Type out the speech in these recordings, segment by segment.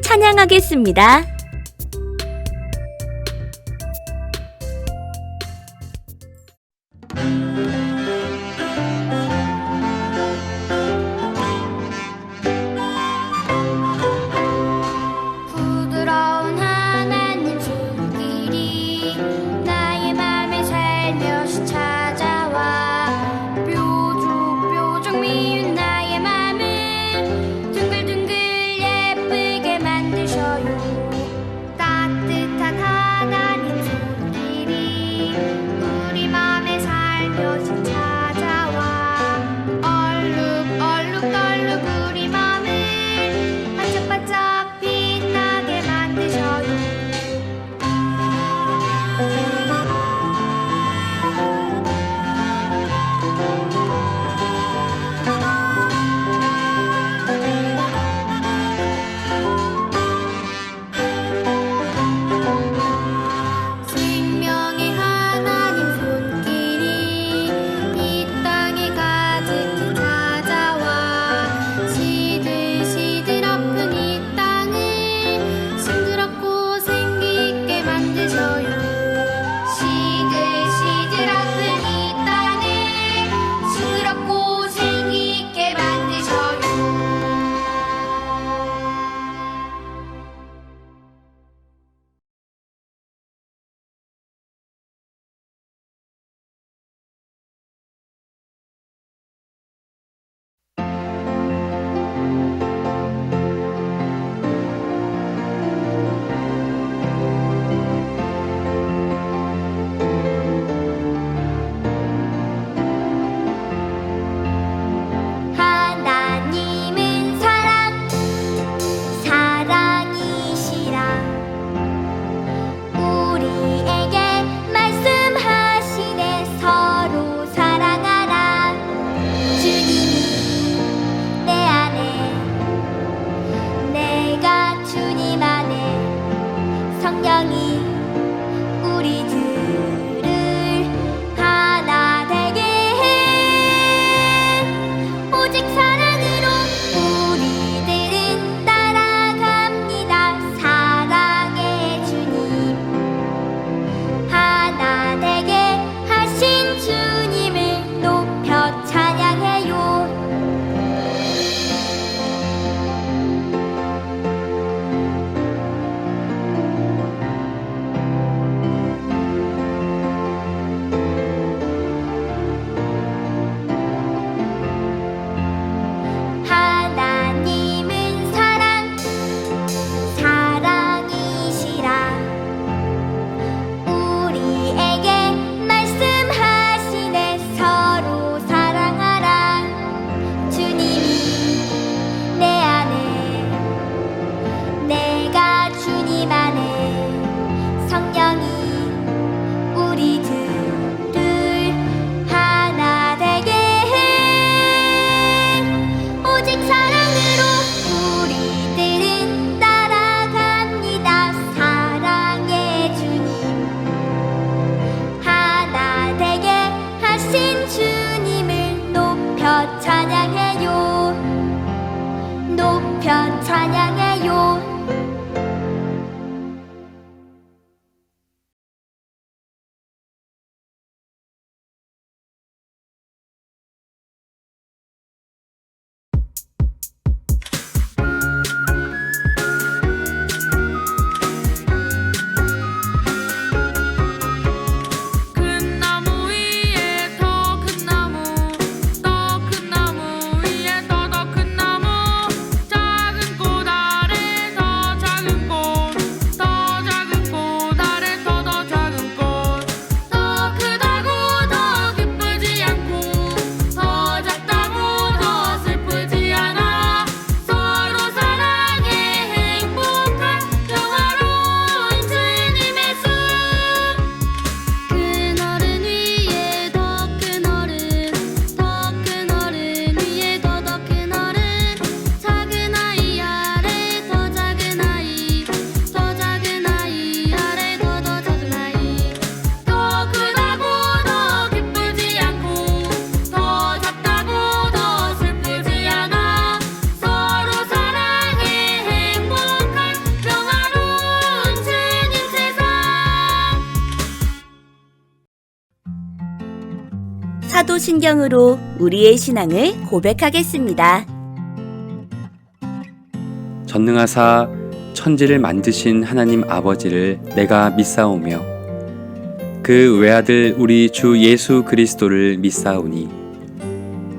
찬양하겠습니다. 부드러운 하나님 손길이 나의 맘에 살며시 찾아와 뾰족뾰족 미운 나의 맘을 둥글둥글 예쁘게 만드셔요. 사도신경으로 우리의 신앙을 고백하겠습니다. 전능하사 천지를 만드신 하나님 아버지를 내가 믿사오며 그 외아들 우리 주 예수 그리스도를 믿사오니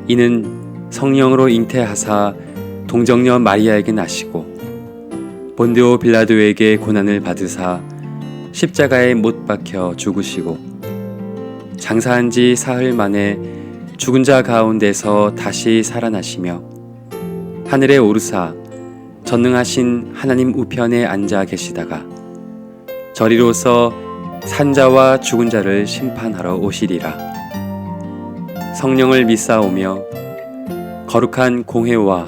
이는 성령으로 잉태하사 동정녀 마리아에게 나시고 본디오 빌라도에게 고난을 받으사 십자가에 못 박혀 죽으시고 장사한 지 사흘 만에 죽은 자 가운데서 다시 살아나시며 하늘에 오르사 전능하신 하나님 우편에 앉아 계시다가 저리로서 산자와 죽은 자를 심판하러 오시리라. 성령을 믿사오며 거룩한 공회와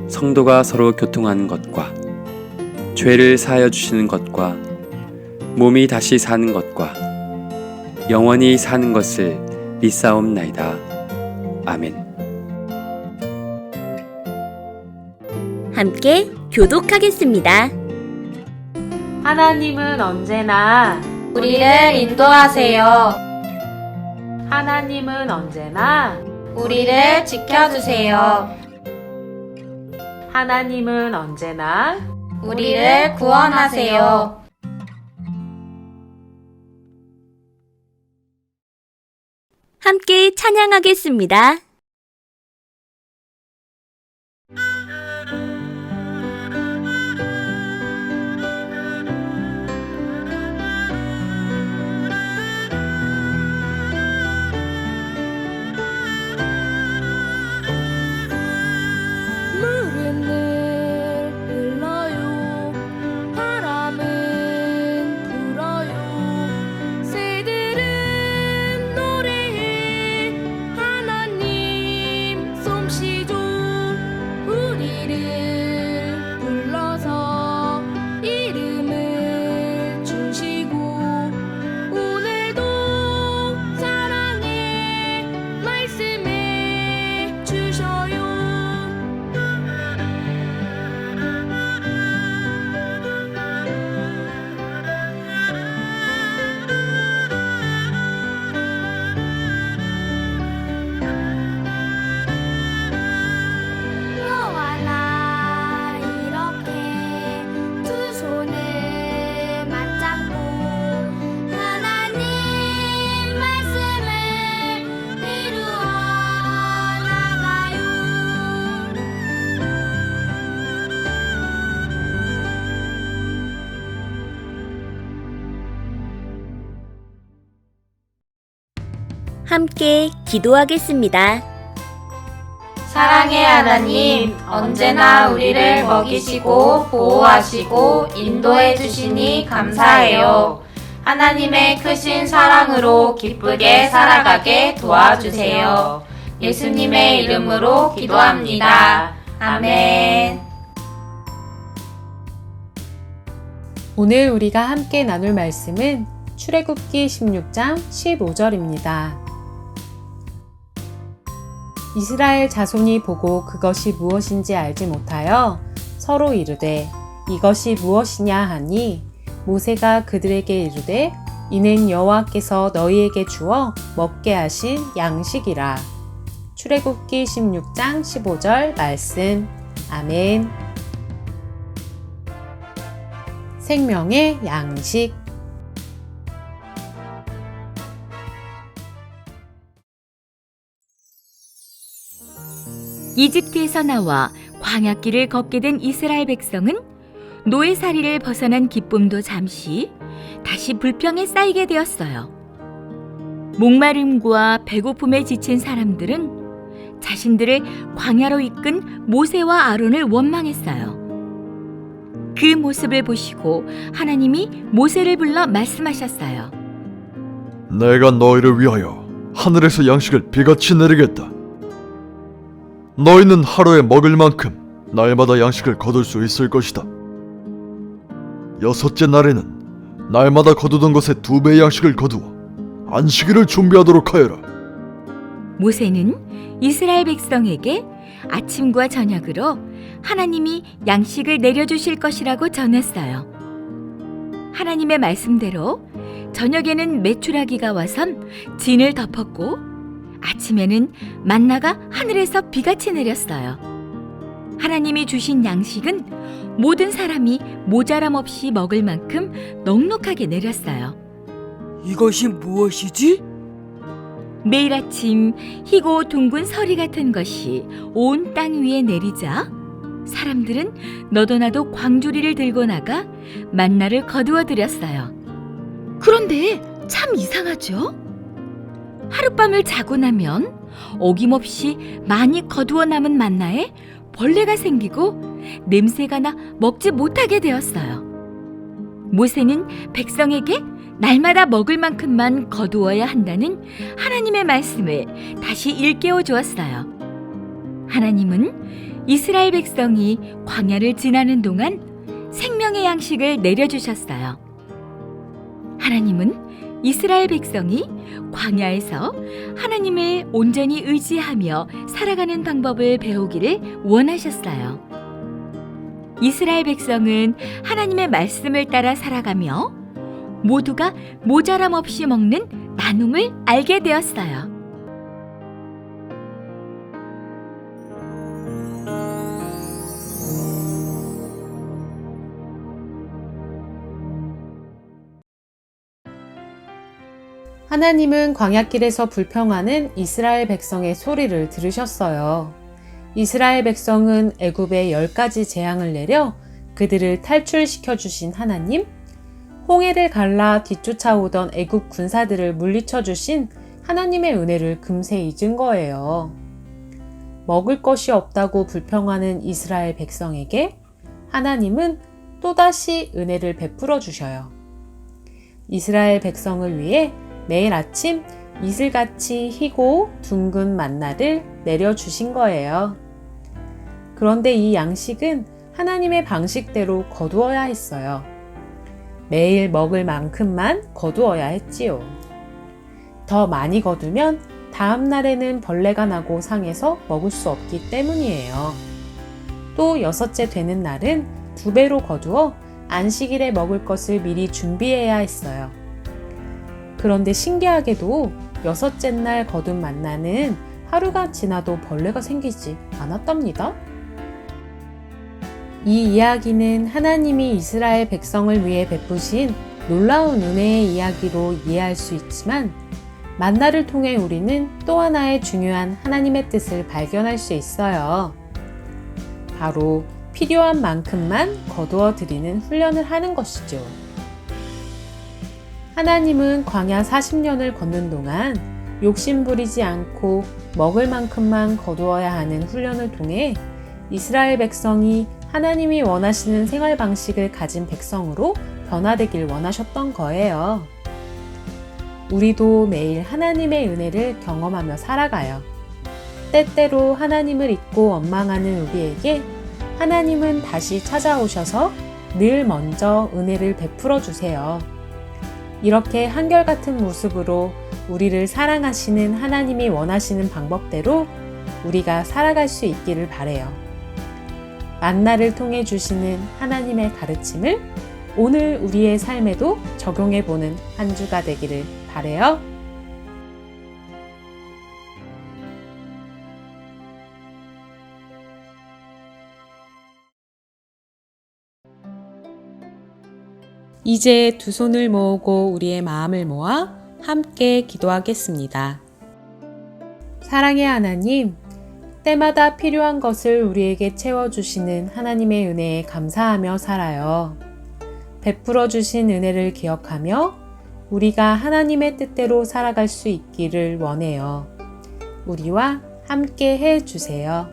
성도가 서로 교통하는 것과 죄를 사하여 주시는 것과 몸이 다시 사는 것과 영원히 사는 것을 믿사옵나이다. 아멘. 함께 교독하겠습니다. 하나님은 언제나 우리를 인도하세요. 하나님은 언제나 우리를 지켜주세요. 하나님은 언제나 우리를 구원하세요. 함께 찬양하겠습니다. 물은 늘 흘러요 바람은 불어요 새들은 노래해 하나님 솜씨죠 우리를 불러서 이름을 주시고 오늘도 사랑의 말씀해 주셔요. 너와 나 이렇게 두 손을 맞잡고 하나님 말씀을 이루어 나가요. 함께 기도하겠습니다. 사랑의 하나님, 언제나 우리를 먹이시고 보호하시고 인도해 주시니 감사해요. 하나님의 크신 사랑으로 기쁘게 살아가게 도와주세요. 예수님의 이름으로 기도합니다. 아멘. 오늘 우리가 함께 나눌 말씀은 출애굽기 16장 15절입니다. 이스라엘 자손이 보고 그것이 무엇인지 알지 못하여 서로 이르되 이것이 무엇이냐 하니 모세가 그들에게 이르되 이는 여호와께서 너희에게 주어 먹게 하신 양식이라. 출애굽기 16장 15절 말씀. 아멘. 생명의 양식. 이집트에서 나와 광야길을 걷게 된 이스라엘 백성은 노예살이를 벗어난 기쁨도 잠시 다시 불평에 쌓이게 되었어요. 목마름과 배고픔에 지친 사람들은 자신들을 광야로 이끈 모세와 아론을 원망했어요. 그 모습을 보시고 하나님이 모세를 불러 말씀하셨어요. 내가 너희를 위하여 하늘에서 양식을 비같이 내리겠다. 너희는 하루에 먹을 만큼 날마다 양식을 거둘 수 있을 것이다. 여섯째 날에는 날마다 거두던 것의 2배의 양식을 거두어 안식일을 준비하도록 하여라. 모세는 이스라엘 백성에게 아침과 저녁으로 하나님이 양식을 내려주실 것이라고 전했어요. 하나님의 말씀대로 저녁에는 메추라기가 와선 진을 덮었고 아침에는 만나가 하늘에서 비같이 내렸어요. 하나님이 주신 양식은 모든 사람이 모자람 없이 먹을 만큼 넉넉하게 내렸어요. 이것이 무엇이지? 매일 아침 희고 둥근 서리 같은 것이 온 땅 위에 내리자 사람들은 너도나도 광주리를 들고 나가 만나를 거두어 들였어요. 그런데 참 이상하죠? 하룻밤을 자고 나면 어김없이 많이 거두어 남은 만나에 벌레가 생기고 냄새가 나 먹지 못하게 되었어요. 모세는 백성에게 날마다 먹을 만큼만 거두어야 한다는 하나님의 말씀을 다시 일깨워 주었어요. 하나님은 이스라엘 백성이 광야를 지나는 동안 생명의 양식을 내려주셨어요. 하나님은 이스라엘 백성이 광야에서 하나님을 온전히 의지하며 살아가는 방법을 배우기를 원하셨어요. 이스라엘 백성은 하나님의 말씀을 따라 살아가며 모두가 모자람 없이 먹는 나눔을 알게 되었어요. 하나님은 광야길에서 불평하는 이스라엘 백성의 소리를 들으셨어요. 이스라엘 백성은 애굽에 10가지 재앙을 내려 그들을 탈출시켜 주신 하나님, 홍해를 갈라 뒤쫓아오던 애굽 군사들을 물리쳐 주신 하나님의 은혜를 금세 잊은 거예요. 먹을 것이 없다고 불평하는 이스라엘 백성에게 하나님은 또다시 은혜를 베풀어 주셔요. 이스라엘 백성을 위해 매일 아침 이슬같이 희고 둥근 만나를 내려주신 거예요. 그런데 이 양식은 하나님의 방식대로 거두어야 했어요. 매일 먹을 만큼만 거두어야 했지요. 더 많이 거두면 다음 날에는 벌레가 나고 상해서 먹을 수 없기 때문이에요. 또 6째 되는 날은 2배로 거두어 안식일에 먹을 것을 미리 준비해야 했어요. 그런데 신기하게도 6째 날 거둔 만나는 하루가 지나도 벌레가 생기지 않았답니다. 이 이야기는 하나님이 이스라엘 백성을 위해 베푸신 놀라운 은혜의 이야기로 이해할 수 있지만 만나를 통해 우리는 또 하나의 중요한 하나님의 뜻을 발견할 수 있어요. 바로 필요한 만큼만 거두어 드리는 훈련을 하는 것이죠. 하나님은 광야 40년을 걷는 동안 욕심부리지 않고 먹을 만큼만 거두어야 하는 훈련을 통해 이스라엘 백성이 하나님이 원하시는 생활 방식을 가진 백성으로 변화되길 원하셨던 거예요. 우리도 매일 하나님의 은혜를 경험하며 살아가요. 때때로 하나님을 잊고 원망하는 우리에게 하나님은 다시 찾아오셔서 늘 먼저 은혜를 베풀어 주세요. 이렇게 한결같은 모습으로 우리를 사랑하시는 하나님이 원하시는 방법대로 우리가 살아갈 수 있기를 바라요. 만나를 통해 주시는 하나님의 가르침을 오늘 우리의 삶에도 적용해보는 한 주가 되기를 바라요. 이제 두 손을 모으고 우리의 마음을 모아 함께 기도하겠습니다. 사랑의 하나님, 때마다 필요한 것을 우리에게 채워주시는 하나님의 은혜에 감사하며 살아요. 베풀어 주신 은혜를 기억하며 우리가 하나님의 뜻대로 살아갈 수 있기를 원해요. 우리와 함께 해주세요.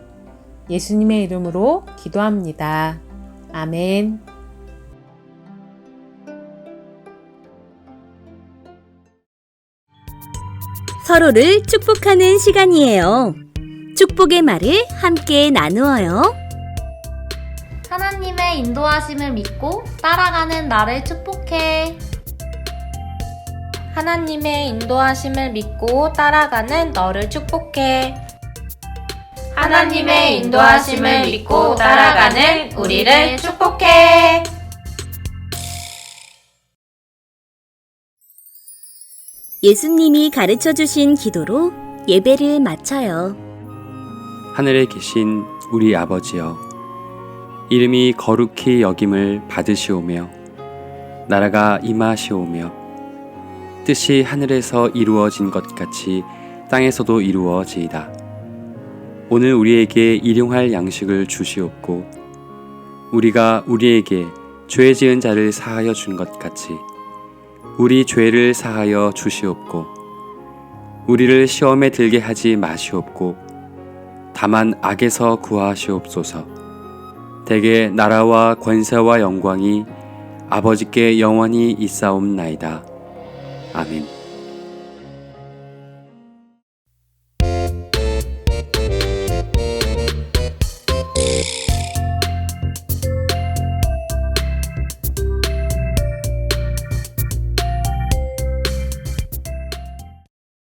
예수님의 이름으로 기도합니다. 아멘. 서로를 축복하는 시간이에요. 축복의 말을 함께 나누어요. 하나님의 인도하심을 믿고 따라가는 나를 축복해. 하나님의 인도하심을 믿고 따라가는 너를 축복해. 하나님의 인도하심을 믿고 따라가는 우리를 축복해. 예수님이 가르쳐 주신 기도로 예배를 마쳐요. 하늘에 계신 우리 아버지여, 이름이 거룩히 여김을 받으시오며 나라가 임하시오며 뜻이 하늘에서 이루어진 것 같이 땅에서도 이루어지이다. 오늘 우리에게 일용할 양식을 주시옵고 우리가 우리에게 죄 지은 자를 사하여 준 것 같이 우리 죄를 사하여 주시옵고 우리를 시험에 들게 하지 마시옵고 다만 악에서 구하시옵소서. 대개 나라와 권세와 영광이 아버지께 영원히 있사옵나이다. 아멘.